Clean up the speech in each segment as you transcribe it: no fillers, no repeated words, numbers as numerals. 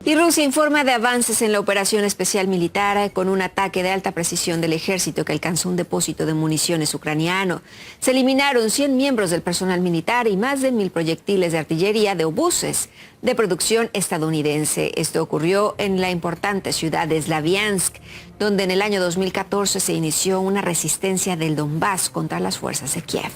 Y Rusia informa de avances en la operación especial militar con un ataque de alta precisión del ejército que alcanzó un depósito de municiones ucraniano. Se eliminaron 100 miembros del personal militar y más de 1000 proyectiles de artillería de obuses de producción estadounidense. Esto ocurrió en la importante ciudad de Slaviansk, donde en el año 2014 se inició una resistencia del Donbass contra las fuerzas de Kiev.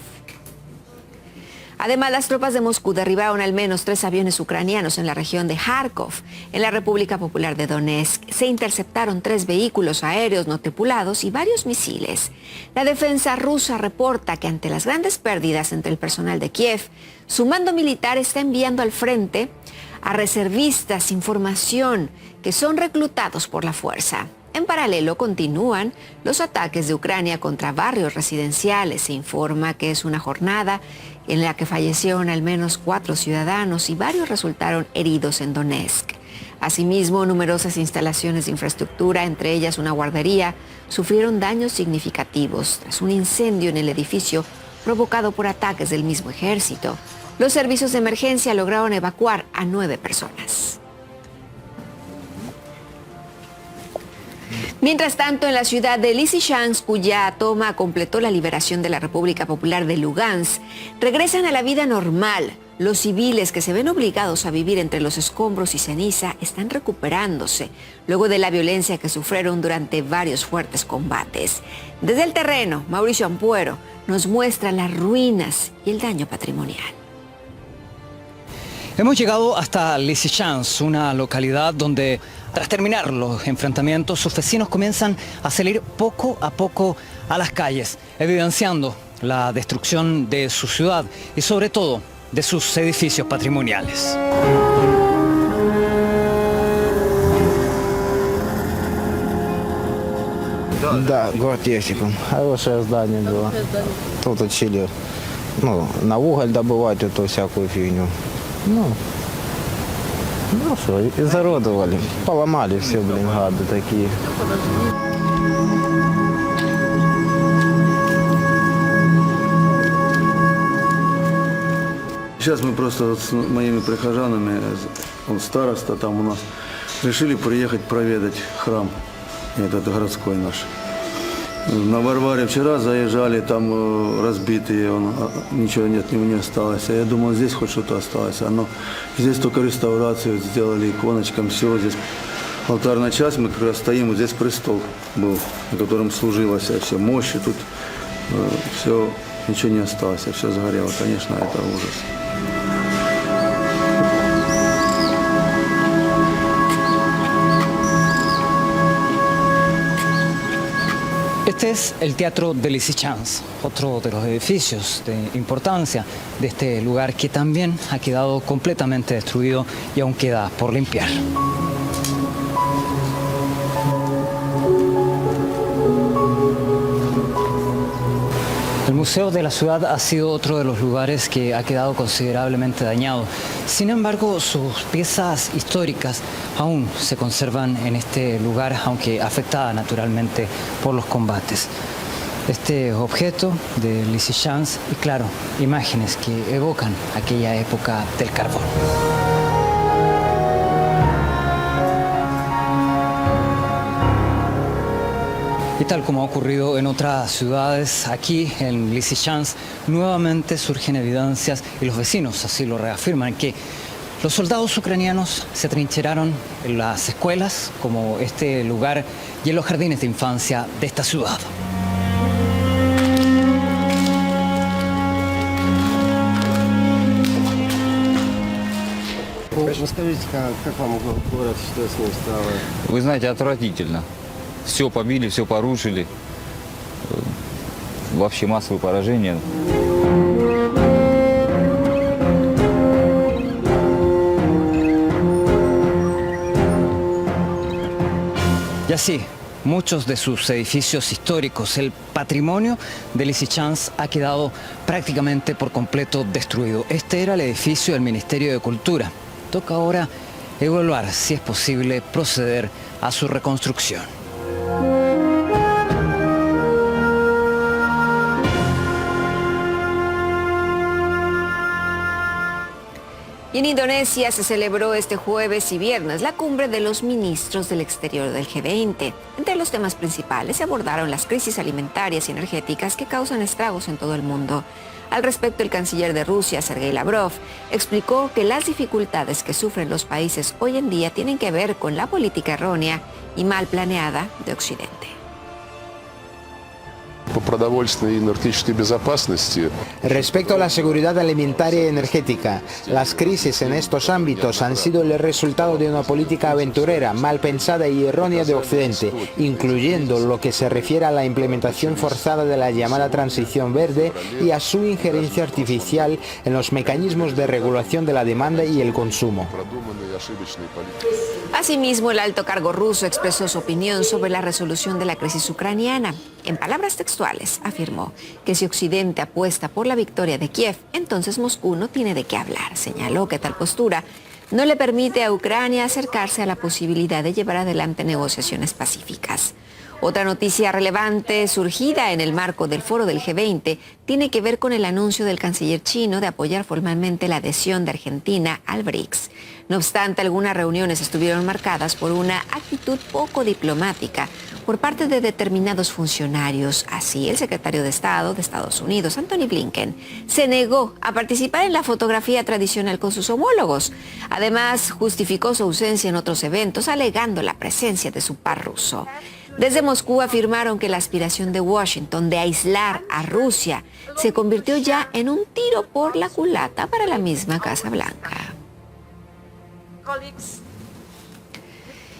Además, las tropas de Moscú derribaron al menos 3 aviones ucranianos en la región de Kharkov, en la República Popular de Donetsk. Se interceptaron 3 vehículos aéreos no tripulados y varios misiles. La defensa rusa reporta que ante las grandes pérdidas entre el personal de Kiev, su mando militar está enviando al frente a reservistas sin formación que son reclutados por la fuerza. En paralelo, continúan los ataques de Ucrania contra barrios residenciales. Se informa que es una jornada en la que fallecieron al menos 4 ciudadanos y varios resultaron heridos en Donetsk. Asimismo, numerosas instalaciones de infraestructura, entre ellas una guardería, sufrieron daños significativos tras un incendio en el edificio provocado por ataques del mismo ejército. Los servicios de emergencia lograron evacuar a 9 personas. Mientras tanto, en la ciudad de Lysychansk, cuya toma completó la liberación de la República Popular de Lugansk, regresan a la vida normal. Los civiles que se ven obligados a vivir entre los escombros y ceniza están recuperándose luego de la violencia que sufrieron durante varios fuertes combates. Desde el terreno, Mauricio Ampuero nos muestra las ruinas y el daño patrimonial. Hemos llegado hasta Lysychansk, una localidad donde, tras terminar los enfrentamientos, sus vecinos comienzan a salir poco a poco a las calles, evidenciando la destrucción de su ciudad y sobre todo de sus edificios patrimoniales. Да, город Есиком. Хорошее здание было. Тут учили, на уголь добывать эту всякую фигню. Что, изуродовали. Поломали все, гады такие. Сейчас мы просто вот с моими прихожанами, он староста там у нас, решили приехать проведать храм, этот городской наш. На Варваре вчера заезжали, там разбитые, ничего нет, не осталось. А я думал, здесь хоть что-то осталось. Здесь только реставрацию сделали, иконочкам, все. Здесь алтарная часть, мы как раз стоим, вот здесь престол был, на котором служилось все мощи. Тут все, ничего не осталось, все сгорело. Конечно, это ужас. Este es el Teatro de Lysychansk, otro de los edificios de importancia de este lugar que también ha quedado completamente destruido y aún queda por limpiar. El Museo de la Ciudad ha sido otro de los lugares que ha quedado considerablemente dañado. Sin embargo, sus piezas históricas aún se conservan en este lugar, aunque afectada naturalmente por los combates. Este objeto de Lysychansk y, claro, imágenes que evocan aquella época del carbón. Y tal como ha ocurrido en otras ciudades, aquí en Lysychansk nuevamente surgen evidencias, y los vecinos así lo reafirman, que los soldados ucranianos se atrincheraron en las escuelas, como este lugar, y en los jardines de infancia de esta ciudad. Расскажите, как вам город, что с ним стало? Вы знаете, отвратительно. Все побили, все порушили. Вообще массовое поражение. Y así, muchos de sus edificios históricos, el patrimonio de Lysychansk ha quedado prácticamente por completo destruido. Este era el edificio del Ministerio de Cultura. Toca ahora evaluar si es posible proceder a su reconstrucción. Y en Indonesia se celebró este jueves y viernes la cumbre de los ministros del exterior del G20. Entre los temas principales se abordaron las crisis alimentarias y energéticas que causan estragos en todo el mundo. Al respecto, el canciller de Rusia, Sergei Lavrov, explicó que las dificultades que sufren los países hoy en día tienen que ver con la política errónea y mal planeada de Occidente. Respecto a la seguridad alimentaria y energética, las crisis en estos ámbitos han sido el resultado de una política aventurera, mal pensada y errónea de Occidente, incluyendo lo que se refiere a la implementación forzada de la llamada transición verde y a su injerencia artificial en los mecanismos de regulación de la demanda y el consumo. Asimismo, el alto cargo ruso expresó su opinión sobre la resolución de la crisis ucraniana. En palabras textuales, afirmó que si Occidente apuesta por la victoria de Kiev, entonces Moscú no tiene de qué hablar. Señaló que tal postura no le permite a Ucrania acercarse a la posibilidad de llevar adelante negociaciones pacíficas. Otra noticia relevante surgida en el marco del foro del G20 tiene que ver con el anuncio del canciller chino de apoyar formalmente la adhesión de Argentina al BRICS. No obstante, algunas reuniones estuvieron marcadas por una actitud poco diplomática por parte de determinados funcionarios. Así, el secretario de Estado de Estados Unidos, Antony Blinken, se negó a participar en la fotografía tradicional con sus homólogos. Además, justificó su ausencia en otros eventos, alegando la presencia de su par ruso. Desde Moscú afirmaron que la aspiración de Washington de aislar a Rusia se convirtió ya en un tiro por la culata para la misma Casa Blanca.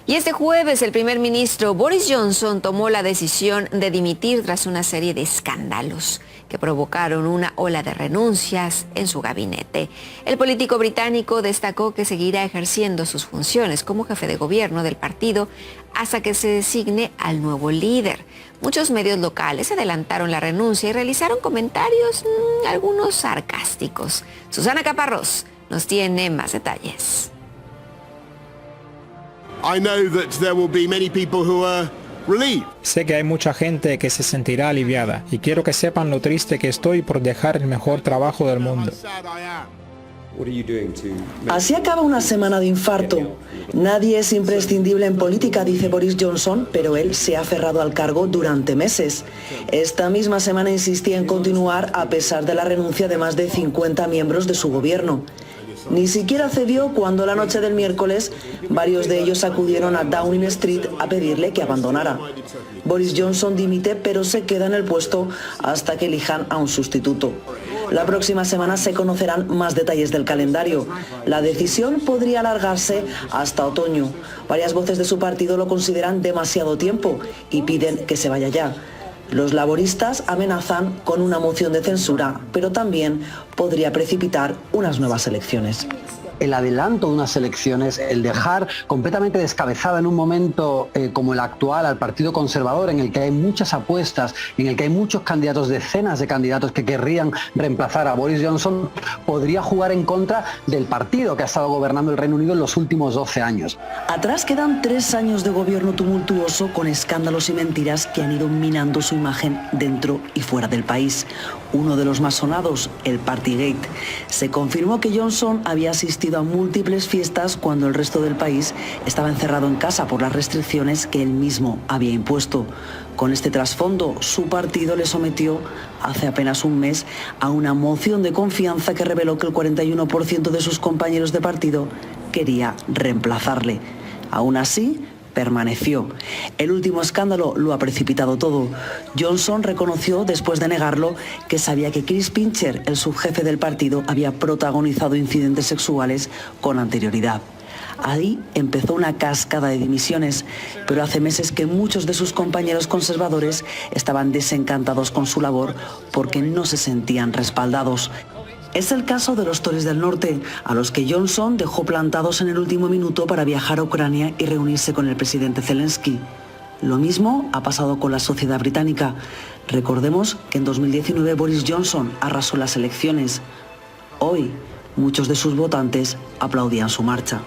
Y este jueves el primer ministro Boris Johnson tomó la decisión de dimitir tras una serie de escándalos que provocaron una ola de renuncias en su gabinete. El político británico destacó que seguirá ejerciendo sus funciones como jefe de gobierno del partido hasta que se designe al nuevo líder. Muchos medios locales adelantaron la renuncia y realizaron comentarios, algunos sarcásticos. Susana Caparrós nos tiene más detalles. I know that there will be many people who are relieved. Sé que hay mucha gente que se sentirá aliviada y quiero que sepan lo triste que estoy por dejar el mejor trabajo del mundo. Así acaba una semana de infarto. Nadie es imprescindible en política, dice Boris Johnson, pero él se ha aferrado al cargo durante meses. Esta misma semana insistía en continuar a pesar de la renuncia de más de 50 miembros de su gobierno. Ni siquiera cedió cuando la noche del miércoles varios de ellos acudieron a Downing Street a pedirle que abandonara. Boris Johnson dimite, pero se queda en el puesto hasta que elijan a un sustituto. La próxima semana se conocerán más detalles del calendario. La decisión podría alargarse hasta otoño. Varias voces de su partido lo consideran demasiado tiempo y piden que se vaya ya. Los laboristas amenazan con una moción de censura, pero también podría precipitar unas nuevas elecciones. El adelanto de unas elecciones, el dejar completamente descabezada en un momento como el actual al Partido Conservador, en el que hay muchas apuestas, en el que hay muchos candidatos, decenas de candidatos que querrían reemplazar a Boris Johnson, podría jugar en contra del partido que ha estado gobernando el Reino Unido en los últimos 12 años. Atrás quedan 3 años de gobierno tumultuoso con escándalos y mentiras que han ido minando su imagen dentro y fuera del país. Uno de los más sonados, el Partygate. Se confirmó que Johnson había asistido a múltiples fiestas cuando el resto del país estaba encerrado en casa por las restricciones que él mismo había impuesto. Con este trasfondo, su partido le sometió hace apenas un mes a una moción de confianza que reveló que el 41% de sus compañeros de partido quería reemplazarle. Aún así, permaneció. El último escándalo lo ha precipitado todo. Johnson reconoció, después de negarlo, que sabía que Chris Pincher, el subjefe del partido, había protagonizado incidentes sexuales con anterioridad. Ahí empezó una cascada de dimisiones, pero hace meses que muchos de sus compañeros conservadores estaban desencantados con su labor porque no se sentían respaldados. Es el caso de los Tories del Norte, a los que Johnson dejó plantados en el último minuto para viajar a Ucrania y reunirse con el presidente Zelensky. Lo mismo ha pasado con la sociedad británica. Recordemos que en 2019 Boris Johnson arrasó las elecciones. Hoy, muchos de sus votantes aplaudían su marcha.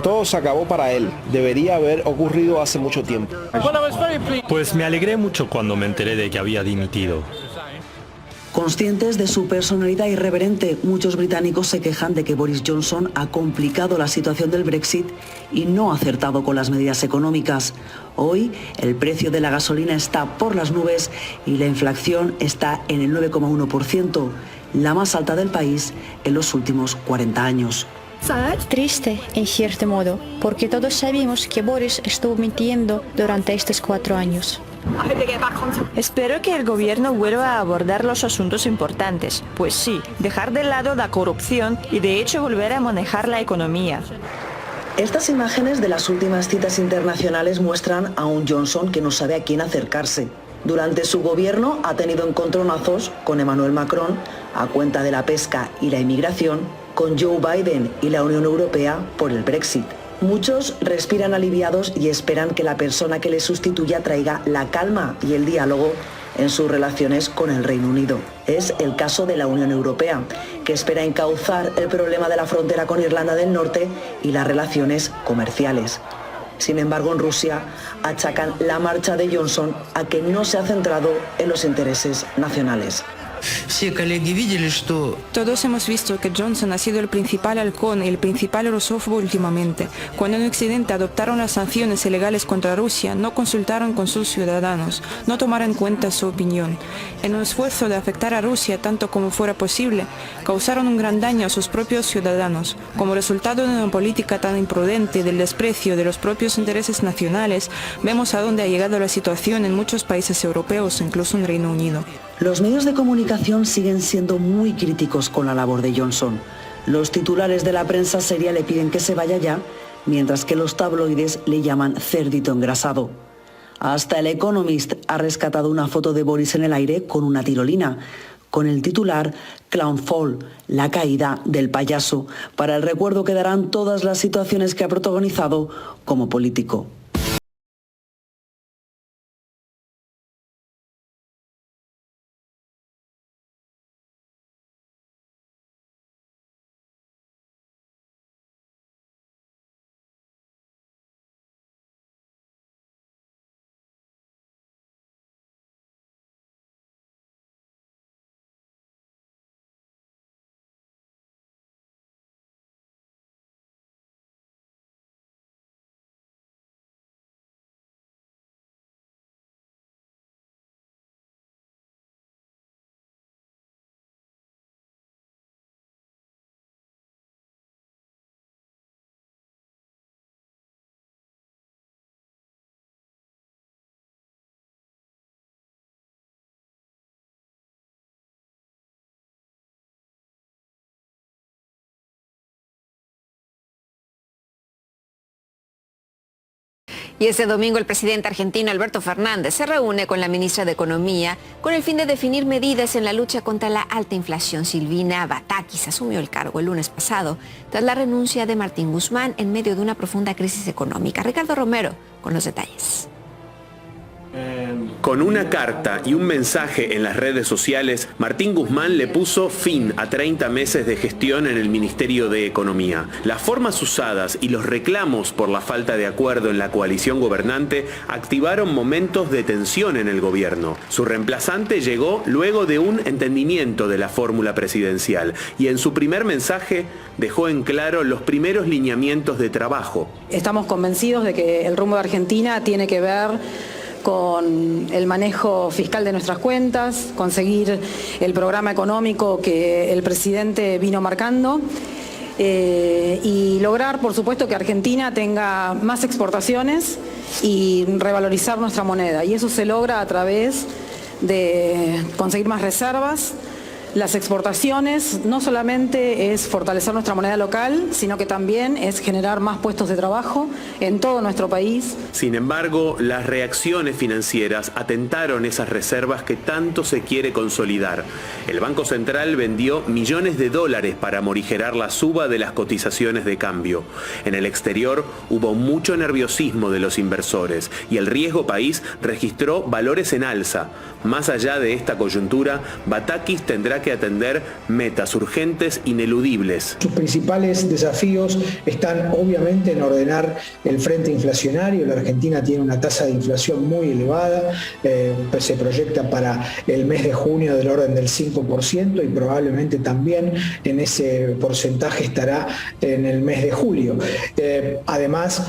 Todo se acabó para él. Debería haber ocurrido hace mucho tiempo. Pues me alegré mucho cuando me enteré de que había dimitido. Conscientes de su personalidad irreverente, muchos británicos se quejan de que Boris Johnson ha complicado la situación del Brexit y no ha acertado con las medidas económicas. Hoy el precio de la gasolina está por las nubes y la inflación está en el 9,1%, la más alta del país en los últimos 40 años. Triste, en cierto modo, porque todos sabemos que Boris estuvo mintiendo durante estos 4 años. Espero que el gobierno vuelva a abordar los asuntos importantes, pues sí, dejar de lado la corrupción y de hecho volver a manejar la economía. Estas imágenes de las últimas citas internacionales muestran a un Johnson que no sabe a quién acercarse. Durante su gobierno ha tenido encontronazos con Emmanuel Macron a cuenta de la pesca y la inmigración, con Joe Biden y la Unión Europea por el Brexit. Muchos respiran aliviados y esperan que la persona que le sustituya traiga la calma y el diálogo en sus relaciones con el Reino Unido. Es el caso de la Unión Europea, que espera encauzar el problema de la frontera con Irlanda del Norte y las relaciones comerciales. Sin embargo, en Rusia achacan la marcha de Johnson a que no se ha centrado en los intereses nacionales. Todos hemos visto que Johnson ha sido el principal halcón y el principal rusófobo últimamente. Cuando en Occidente adoptaron las sanciones ilegales contra Rusia, no consultaron con sus ciudadanos, no tomaron en cuenta su opinión. En un esfuerzo de afectar a Rusia tanto como fuera posible, causaron un gran daño a sus propios ciudadanos. Como resultado de una política tan imprudente y del desprecio de los propios intereses nacionales, vemos a dónde ha llegado la situación en muchos países europeos, incluso en Reino Unido. Los medios de comunicación siguen siendo muy críticos con la labor de Johnson. Los titulares de la prensa seria le piden que se vaya ya, mientras que los tabloides le llaman cerdito engrasado. Hasta el Economist ha rescatado una foto de Boris en el aire con una tirolina, con el titular Clown Fall, la caída del payaso. Para el recuerdo quedarán todas las situaciones que ha protagonizado como político. Y este domingo el presidente argentino Alberto Fernández se reúne con la ministra de Economía con el fin de definir medidas en la lucha contra la alta inflación. Silvina Batakis asumió el cargo el lunes pasado tras la renuncia de Martín Guzmán en medio de una profunda crisis económica. Ricardo Romero con los detalles. Con una carta y un mensaje en las redes sociales, Martín Guzmán le puso fin a 30 meses de gestión en el Ministerio de Economía. Las formas usadas y los reclamos por la falta de acuerdo en la coalición gobernante activaron momentos de tensión en el gobierno. Su reemplazante llegó luego de un entendimiento de la fórmula presidencial y en su primer mensaje dejó en claro los primeros lineamientos de trabajo. Estamos convencidos de que el rumbo de Argentina tiene que ver con el manejo fiscal de nuestras cuentas, conseguir el programa económico que el presidente vino marcando y lograr, por supuesto, que Argentina tenga más exportaciones y revalorizar nuestra moneda. Y eso se logra a través de conseguir más reservas. Las exportaciones no solamente es fortalecer nuestra moneda local, sino que también es generar más puestos de trabajo en todo nuestro país. Sin embargo, las reacciones financieras atentaron esas reservas que tanto se quiere consolidar. El Banco Central vendió millones de dólares para morigerar la suba de las cotizaciones de cambio. En el exterior hubo mucho nerviosismo de los inversores y el riesgo país registró valores en alza. Más allá de esta coyuntura, Batakis tendrá tendrá que atender metas urgentes ineludibles. Sus principales desafíos están obviamente en ordenar el frente inflacionario. La Argentina tiene una tasa de inflación muy elevada, se proyecta para el mes de junio del orden del 5% y probablemente también en ese porcentaje estará en el mes de julio. Además,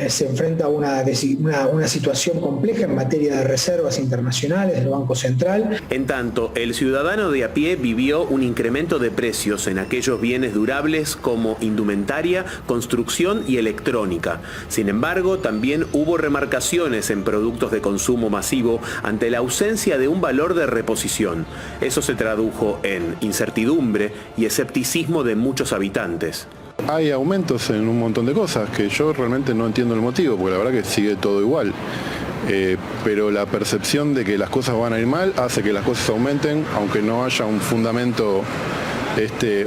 se enfrenta a una situación compleja en materia de reservas internacionales del Banco Central. En tanto, el ciudadano de a pie vivió un incremento de precios en aquellos bienes durables como indumentaria, construcción y electrónica. Sin embargo, también hubo remarcaciones en productos de consumo masivo ante la ausencia de un valor de reposición. Eso se tradujo en incertidumbre y escepticismo de muchos habitantes. Hay aumentos en un montón de cosas que yo realmente no entiendo el motivo, porque la verdad que sigue todo igual. Pero la percepción de que las cosas van a ir mal hace que las cosas aumenten, aunque no haya un fundamento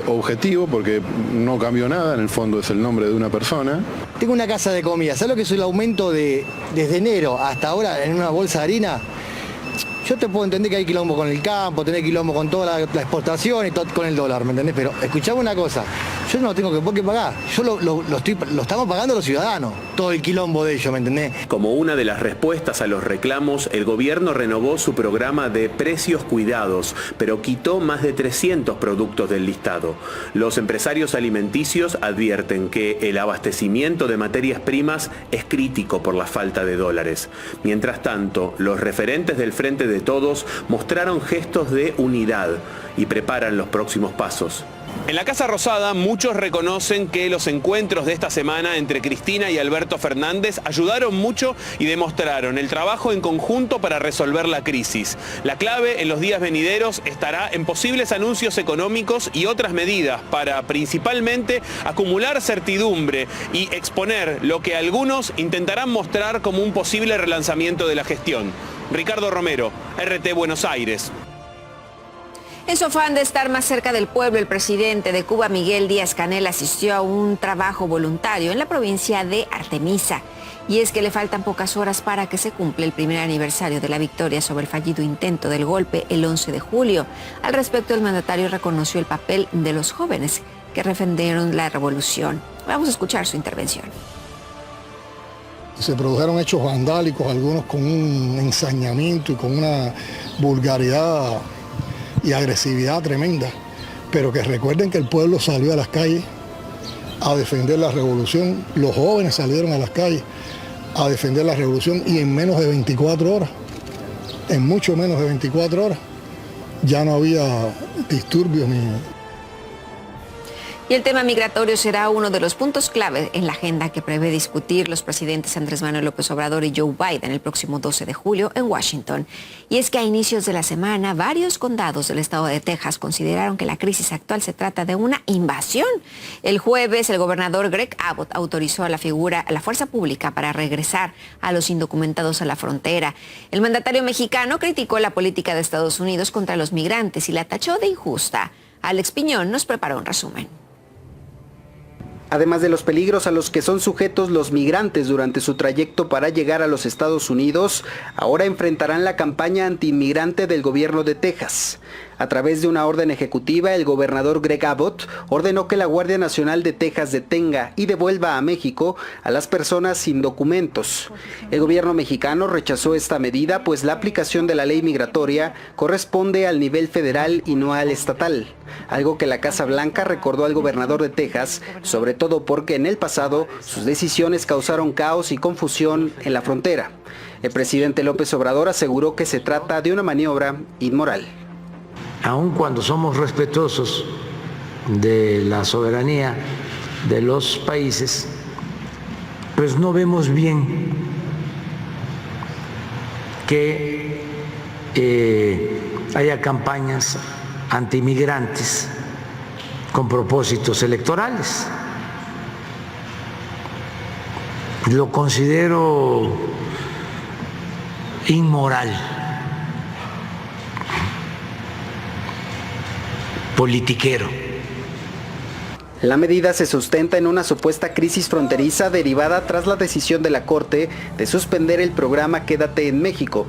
objetivo, porque no cambió nada, en el fondo es el nombre de una persona. Tengo una casa de comida, ¿sabes lo que es el aumento desde enero hasta ahora en una bolsa de harina? Yo te puedo entender que hay quilombo con el campo, tener quilombo con toda la exportación y todo con el dólar, ¿me entendés? Pero escuchame una cosa, yo no lo tengo por qué pagar, yo lo estamos pagando los ciudadanos, todo el quilombo de ellos, ¿me entendés? Como una de las respuestas a los reclamos, el gobierno renovó su programa de precios cuidados, pero quitó más de 300 productos del listado. Los empresarios alimenticios advierten que el abastecimiento de materias primas es crítico por la falta de dólares. Mientras tanto, los referentes del Frente de Todos mostraron gestos de unidad y preparan los próximos pasos. En la Casa Rosada, muchos reconocen que los encuentros de esta semana entre Cristina y Alberto Fernández ayudaron mucho y demostraron el trabajo en conjunto para resolver la crisis. La clave en los días venideros estará en posibles anuncios económicos y otras medidas para principalmente acumular certidumbre y exponer lo que algunos intentarán mostrar como un posible relanzamiento de la gestión. Ricardo Romero, RT Buenos Aires. En su afán de estar más cerca del pueblo, el presidente de Cuba, Miguel Díaz-Canel, asistió a un trabajo voluntario en la provincia de Artemisa. Y es que le faltan pocas horas para que se cumpla el primer aniversario de la victoria sobre el fallido intento del golpe el 11 de julio. Al respecto, el mandatario reconoció el papel de los jóvenes que defendieron la revolución. Vamos a escuchar su intervención. Se produjeron hechos vandálicos, algunos con un ensañamiento y con una vulgaridad y agresividad tremenda, pero que recuerden que el pueblo salió a las calles a defender la revolución, los jóvenes salieron a las calles a defender la revolución y en menos de 24 horas, en mucho menos de 24 horas, ya no había disturbios ni... Y el tema migratorio será uno de los puntos clave en la agenda que prevé discutir los presidentes Andrés Manuel López Obrador y Joe Biden el próximo 12 de julio en Washington. Y es que a inicios de la semana, varios condados del estado de Texas consideraron que la crisis actual se trata de una invasión. El jueves, el gobernador Greg Abbott autorizó a la fuerza pública para regresar a los indocumentados a la frontera. El mandatario mexicano criticó la política de Estados Unidos contra los migrantes y la tachó de injusta. Alex Piñón nos preparó un resumen. Además de los peligros a los que son sujetos los migrantes durante su trayecto para llegar a los Estados Unidos, ahora enfrentarán la campaña antiinmigrante del gobierno de Texas. A través de una orden ejecutiva, el gobernador Greg Abbott ordenó que la Guardia Nacional de Texas detenga y devuelva a México a las personas sin documentos. El gobierno mexicano rechazó esta medida, pues la aplicación de la ley migratoria corresponde al nivel federal y no al estatal, algo que la Casa Blanca recordó al gobernador de Texas, sobre todo porque en el pasado sus decisiones causaron caos y confusión en la frontera. El presidente López Obrador aseguró que se trata de una maniobra inmoral. Aun cuando somos respetuosos de la soberanía de los países, pues no vemos bien que haya campañas antimigrantes con propósitos electorales. Lo considero inmoral, politiquero. La medida se sustenta en una supuesta crisis fronteriza derivada tras la decisión de la Corte de suspender el programa Quédate en México.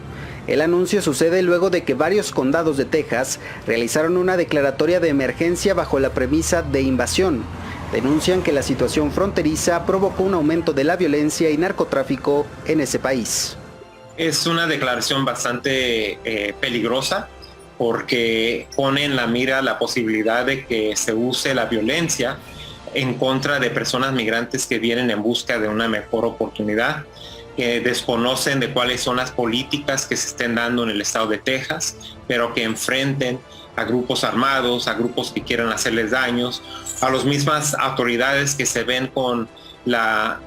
El anuncio sucede luego de que varios condados de Texas realizaron una declaratoria de emergencia bajo la premisa de invasión. Denuncian que la situación fronteriza provocó un aumento de la violencia y narcotráfico en ese país. Es una declaración bastante peligrosa porque pone en la mira la posibilidad de que se use la violencia en contra de personas migrantes que vienen en busca de una mejor oportunidad, que desconocen de cuáles son las políticas que se estén dando en el estado de Texas, pero que enfrenten a grupos armados, a grupos que quieran hacerles daños, a las mismas autoridades que se ven con la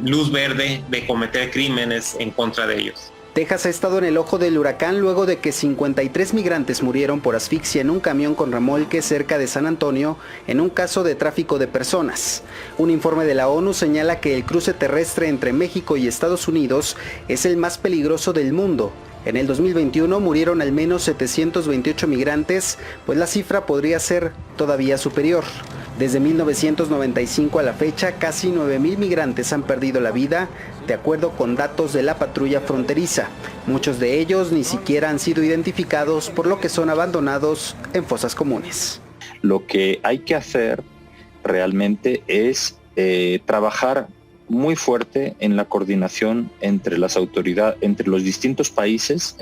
luz verde de cometer crímenes en contra de ellos. Texas ha estado en el ojo del huracán luego de que 53 migrantes murieron por asfixia en un camión con remolque cerca de San Antonio en un caso de tráfico de personas. Un informe de la ONU señala que el cruce terrestre entre México y Estados Unidos es el más peligroso del mundo. En el 2021 murieron al menos 728 migrantes, pues la cifra podría ser todavía superior. Desde 1995 a la fecha, casi 9,000 migrantes han perdido la vida, de acuerdo con datos de la patrulla fronteriza. Muchos de ellos ni siquiera han sido identificados, por lo que son abandonados en fosas comunes. Lo que hay que hacer realmente es trabajar muy fuerte en la coordinación entre las autoridades, entre los distintos países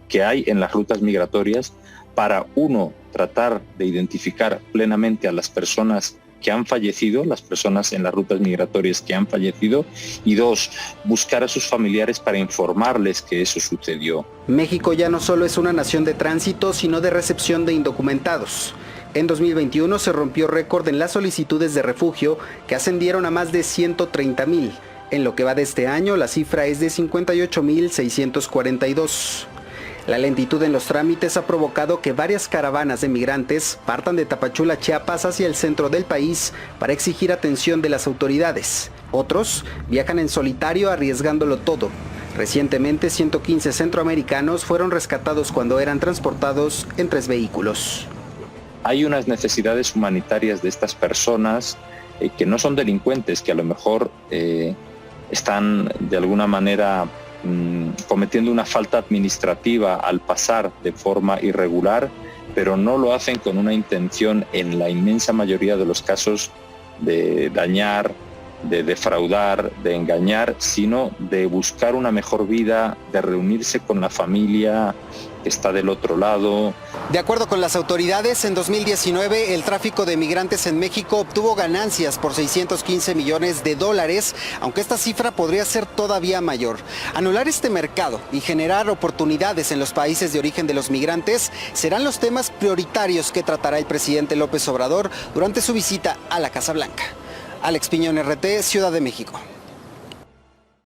que hay en las rutas migratorias, para uno, tratar de identificar plenamente a las personas que han fallecido, las personas en las rutas migratorias que han fallecido, y dos, buscar a sus familiares para informarles que eso sucedió. México ya no solo es una nación de tránsito, sino de recepción de indocumentados. En 2021 se rompió récord en las solicitudes de refugio, que ascendieron a más de 130,000. En lo que va de este año, la cifra es de 58,642. La lentitud en los trámites ha provocado que varias caravanas de migrantes partan de Tapachula, Chiapas, hacia el centro del país para exigir atención de las autoridades. Otros viajan en solitario arriesgándolo todo. Recientemente, 115 centroamericanos fueron rescatados cuando eran transportados en 3 vehículos. Hay unas necesidades humanitarias de estas personas que no son delincuentes, que a lo mejor están de alguna manera cometiendo una falta administrativa al pasar de forma irregular, pero no lo hacen con una intención, en la inmensa mayoría de los casos, de dañar, de defraudar, de engañar, sino de buscar una mejor vida, de reunirse con la familia que está del otro lado. De acuerdo con las autoridades, en 2019 el tráfico de migrantes en México obtuvo ganancias por $615 millones, aunque esta cifra podría ser todavía mayor. Anular este mercado y generar oportunidades en los países de origen de los migrantes serán los temas prioritarios que tratará el presidente López Obrador durante su visita a la Casa Blanca. Alex Piñón, RT, Ciudad de México.